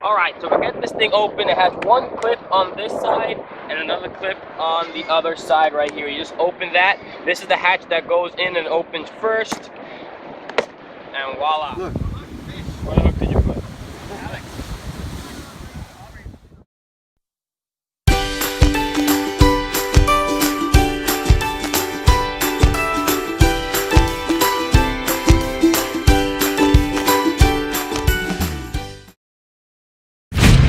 Alright, so we get this thing open. It has one clip on this side and another clip on the other side right here. You just open that. This is the hatch that goes in and opens first. And voila. Look. What hook did you put?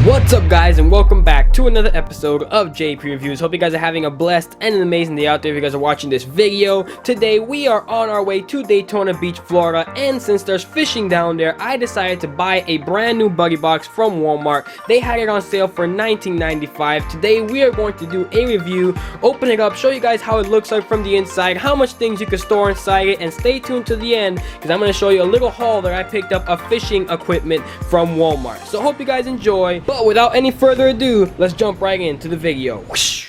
What's up, guys, and welcome back to another episode of JP Reviews. Hope you guys are having a blessed and an amazing day out there if you guys are watching this video. Today we are on our way to Daytona Beach, Florida, and since there's fishing down there, I decided to buy a brand new buggy box from Walmart. They had it on sale for $19.95. Today we are going to do a review, open it up, show you guys how it looks like from the inside, how much things you can store inside it, and stay tuned to the end because I'm going to show you a little haul that I picked up of fishing equipment from Walmart. So hope you guys enjoy. But without any further ado, let's jump right into the video. As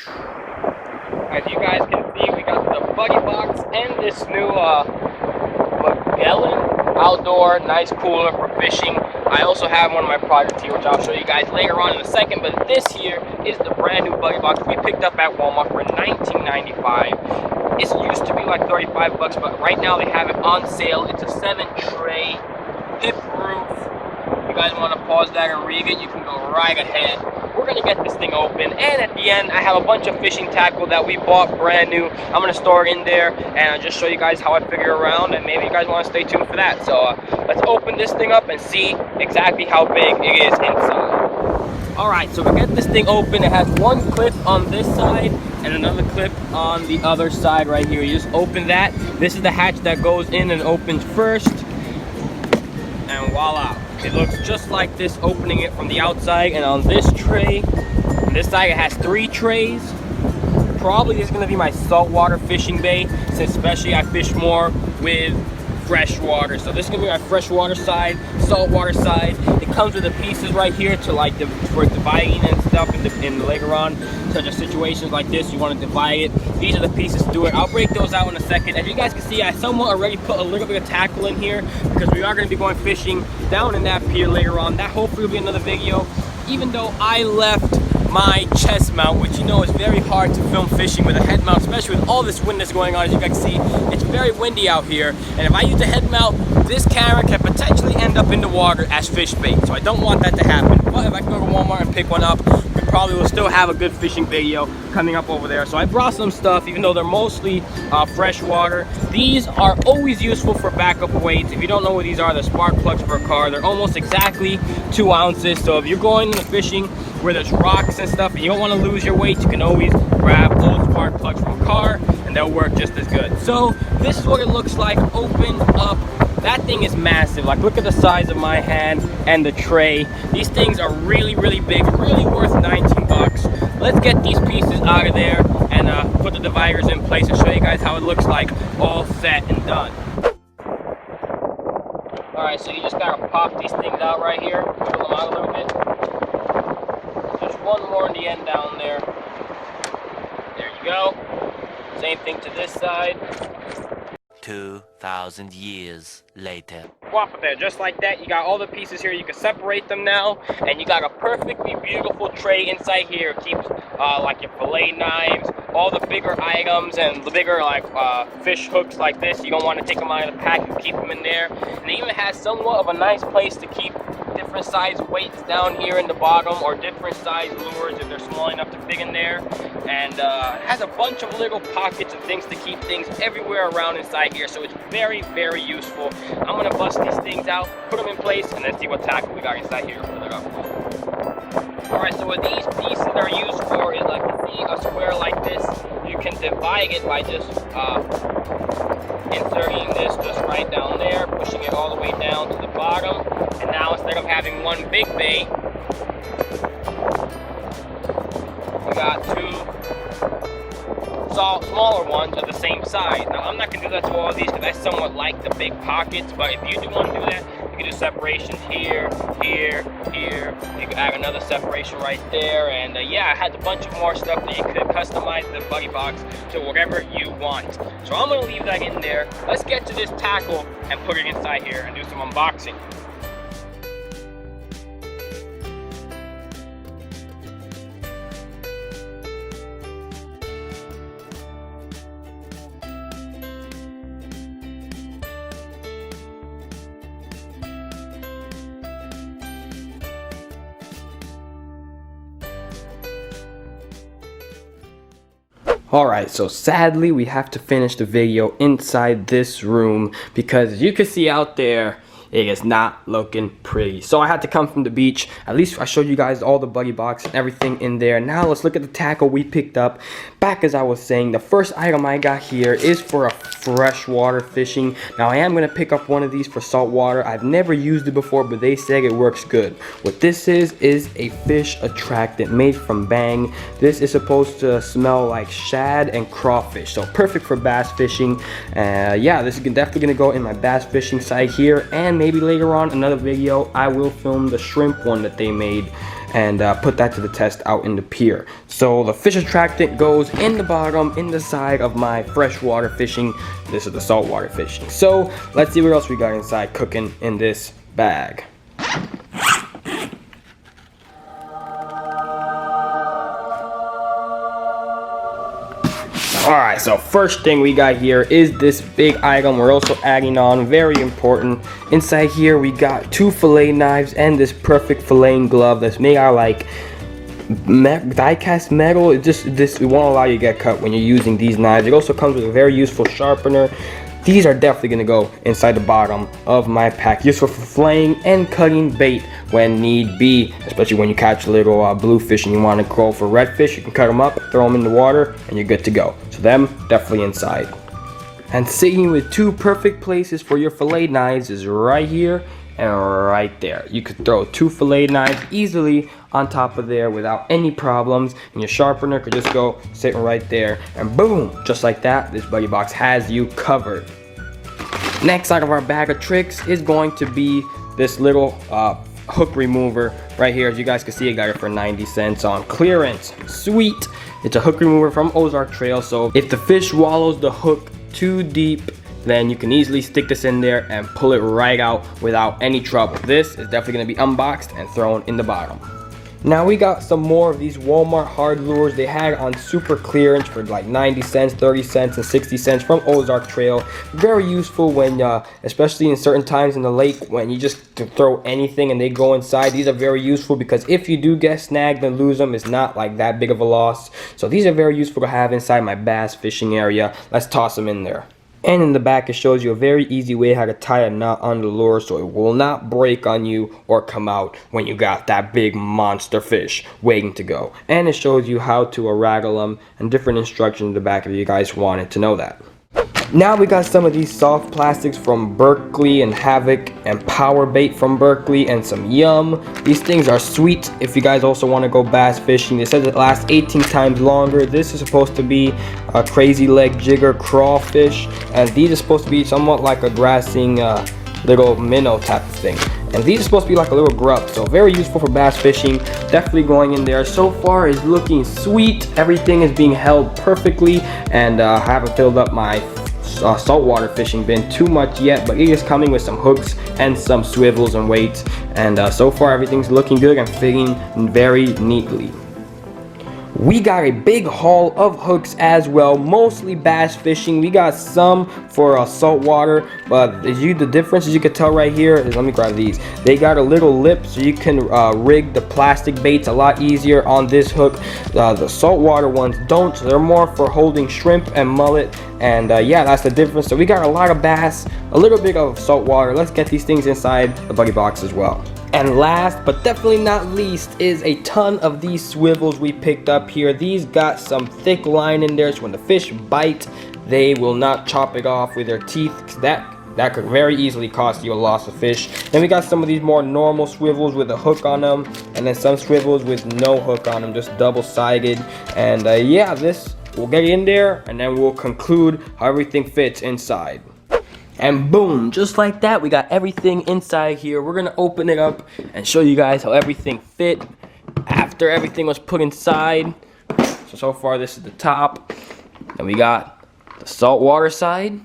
you guys can see, we got the buggy box and this new Magellan outdoor nice cooler for fishing. I also have one of my projects here, which I'll show you guys later on in a second, but this here is the brand new buggy box we picked up at Walmart for $19.95. It used to be like 35 bucks, but right now they have it on sale. It's a 7-tray hip roof. If you guys want to pause that and read it, you can go right ahead. We're going to get this thing open, and at the end I have a bunch of fishing tackle that we bought brand new. I'm going to store it in there, and I'll just show you guys how I figure it around, and maybe you guys want to stay tuned for that. So let's open this thing up and see exactly how big it is inside. Alright, so we get this thing open. It has one clip on this side and another clip on the other side right here. You just open that. This is the hatch that goes in and opens first, and voila. It looks just like this opening it from the outside. And on this tray, on this side it has 3 trays. Probably this is going to be my saltwater fishing bay, since especially I fish more with fresh water. So this is going to be my freshwater side, saltwater side. It comes with the pieces right here to like for dividing and stuff in later on such as situations like this you want to divide it. These are the pieces to do it. I'll break those out in a second. As you guys can see, I somewhat already put a little bit of tackle in here because we are going to be going fishing down in that pier later on. That hopefully will be another video. Even though I left my chest mount, which you know is very hard to film fishing with a head mount, especially with all this wind that's going on. As you guys can see, it's very windy out here, and if I use a head mount, this camera can potentially end up in the water as fish bait, so I don't want that to happen. But if I can go to Walmart and pick one up, we probably will still have a good fishing video coming up over there. So I brought some stuff, even though they're mostly fresh water. These are always useful for backup weights. If you don't know what these are, they're spark plugs for a car. They're almost exactly 2 ounces, so if you're going into fishing where there's rocks and stuff and you don't want to lose your weight, you can always grab old spark plugs from a car and they'll work just as good. So this is what it looks like open up. That thing is massive. Like, look at the size of my hand and the tray. These things are really big, really worth 19 bucks. Let's get these pieces out of there and put the dividers in place and show you guys how it looks like all set and done. Alright, so you just gotta pop these things out right here, pull them out a little bit. Just one more in the end down there. There you go. Same thing to this side. 2,000 years later. Swap it there, just like that. You got all the pieces here. You can separate them now, and you got a perfectly beautiful tray inside here. It keeps like your fillet knives, all the bigger items, and the bigger like fish hooks like this. You don't want to take them out of the pack. You keep them in there, and it even has somewhat of a nice place to keep different size weights down here in the bottom, or different size lures if they're small enough to fit in there. And it has a bunch of little pockets and things to keep things everywhere around inside here, so it's very useful. I'm gonna bust these things out, put them in place, and then see what tackle we got inside here. Alright, so what these pieces are used for is, like, you see a square like this, you can divide it by just inserting this just right down there, pushing it all the way down to the bottom, and now instead of having one big bait, we got 2 smaller ones of the same size. Now I'm not going to do that to all of these because I somewhat like the big pockets, but if you do want to do that, you can do separations here, here. You can add another separation right there, and yeah, I had a bunch of more stuff that you could customize the buggy box to whatever you want. So I'm going to leave that in there. Let's get to this tackle and put it inside here and do some unboxing. Alright, so sadly we have to finish the video inside this room because as you can see out there, it is not looking pretty. So I had to come from the beach. At least I showed you guys all the buggy box and everything in there. Now let's look at the tackle we picked up. Back as I was saying, the first item I got here is for a freshwater fishing. Now I am going to pick up one of these for saltwater. I've never used it before, but they say it works good. What this is a fish attractant made from Bang. This is supposed to smell like shad and crawfish. So perfect for bass fishing. Yeah, this is definitely going to go in my bass fishing site here, and maybe later on another video I will film the shrimp one that they made and put that to the test out in the pier. So the fish attractant goes in the bottom, in the side of my freshwater fishing. This is the saltwater fishing. So let's see what else we got inside cooking in this bag. Alright, so first thing we got here is this big item we're also adding on, very important. Inside here we got 2 fillet knives and this perfect filleting glove that's made out of like die-cast metal. It won't allow you to get cut when you're using these knives. It also comes with a very useful sharpener. These are definitely going to go inside the bottom of my pack, useful for filleting and cutting bait when need be, especially when you catch a little bluefish and you want to go for redfish. You can cut them up, throw them in the water, and you're good to go. So them definitely inside. And sitting with 2 perfect places for your fillet knives is right here and right there. You could throw 2 fillet knives easily on top of there without any problems, and your sharpener could just go sitting right there, and boom, just like that, this buggy box has you covered. Next out of our bag of tricks is going to be this little hook remover right here. As you guys can see, I got it for 90 cents on clearance. Sweet. It's a hook remover from Ozark Trail, so if the fish swallows the hook too deep, then you can easily stick this in there and pull it right out without any trouble. This is definitely going to be unboxed and thrown in the bottom. Now we got some more of these Walmart hard lures. They had on super clearance for like 90 cents, 30 cents, and 60 cents from Ozark Trail. Very useful when, especially in certain times in the lake when you just can throw anything and they go inside. These are very useful because if you do get snagged and lose them, it's not like that big of a loss. So these are very useful to have inside my bass fishing area. Let's toss them in there. And in the back it shows you a very easy way how to tie a knot on the lure so it will not break on you or come out when you got that big monster fish waiting to go. And it shows you how to rattle them and different instructions in the back if you guys wanted to know that. Now we got some of these soft plastics from Berkeley and Havoc and Power Bait from Berkeley and some Yum. These things are sweet if you guys also want to go bass fishing. It says it lasts 18 times longer. This is supposed to be a crazy leg jigger crawfish, and these are supposed to be somewhat like a grassing little minnow type of thing. And these are supposed to be like a little grub, so very useful for bass fishing. Definitely going in there. So far is looking sweet. Everything is being held perfectly, and I haven't filled up my saltwater fishing bin too much yet, but it is coming with some hooks and some swivels and weights, and so far everything's looking good and fitting very neatly. We got a big haul of hooks as well, mostly bass fishing. We got some for saltwater, but the difference, as you can tell right here, is, let me grab these. They got a little lip so you can rig the plastic baits a lot easier on this hook. The saltwater ones don't, so they're more for holding shrimp and mullet, and yeah, that's the difference. So we got a lot of bass, a little bit of saltwater. Let's get these things inside the buggy box as well. And last but definitely not least is a ton of these swivels we picked up here. These got some thick line in there, so when the fish bite, they will not chop it off with their teeth, because that could very easily cost you a loss of fish. Then we got some of these more normal swivels with a hook on them, and then some swivels with no hook on them, just double-sided. And yeah, this will get in there, and then we'll conclude how everything fits inside. And boom, just like that, we got everything inside here. We're gonna open it up and show you guys how everything fit after everything was put inside. So far this is the top. Then we got the saltwater side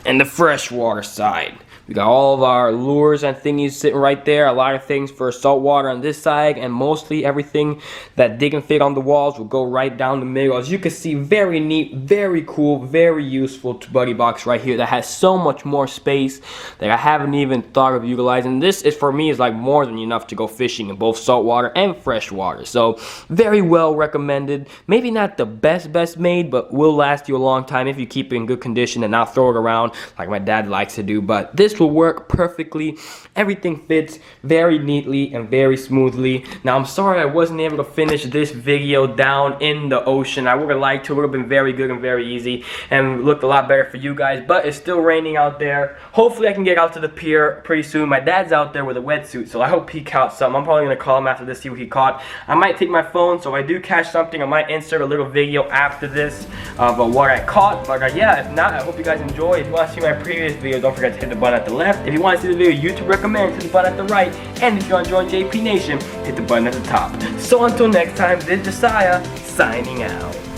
and the freshwater side. We got all of our lures and thingies sitting right there. A lot of things for saltwater on this side, and mostly everything that dig and fit on the walls will go right down the middle. As you can see, very neat, very cool, very useful buddy box right here that has so much more space that I haven't even thought of utilizing. This is, for me, is like more than enough to go fishing in both saltwater and freshwater. So very well recommended. Maybe not the best made, but will last you a long time if you keep it in good condition and not throw it around like my dad likes to do. But this will work perfectly. Everything fits very neatly and very smoothly. Now I'm sorry I wasn't able to finish this video down in the ocean. I would have liked to. It would have been very good and very easy and looked a lot better for you guys, but it's still raining out there. Hopefully I can get out to the pier pretty soon. My dad's out there with a wetsuit, so I hope he caught something. I'm probably going to call him after this, see what he caught. I might take my phone, so if I do catch something, I might insert a little video after this of what I caught. But yeah, if not, I hope you guys enjoy. If you want to see my previous video, don't forget to hit the button at the left. If you want to see the video YouTube recommends, hit the button at the right. And if you want to join JP Nation, hit the button at the top. So until next time, this is Josiah, signing out.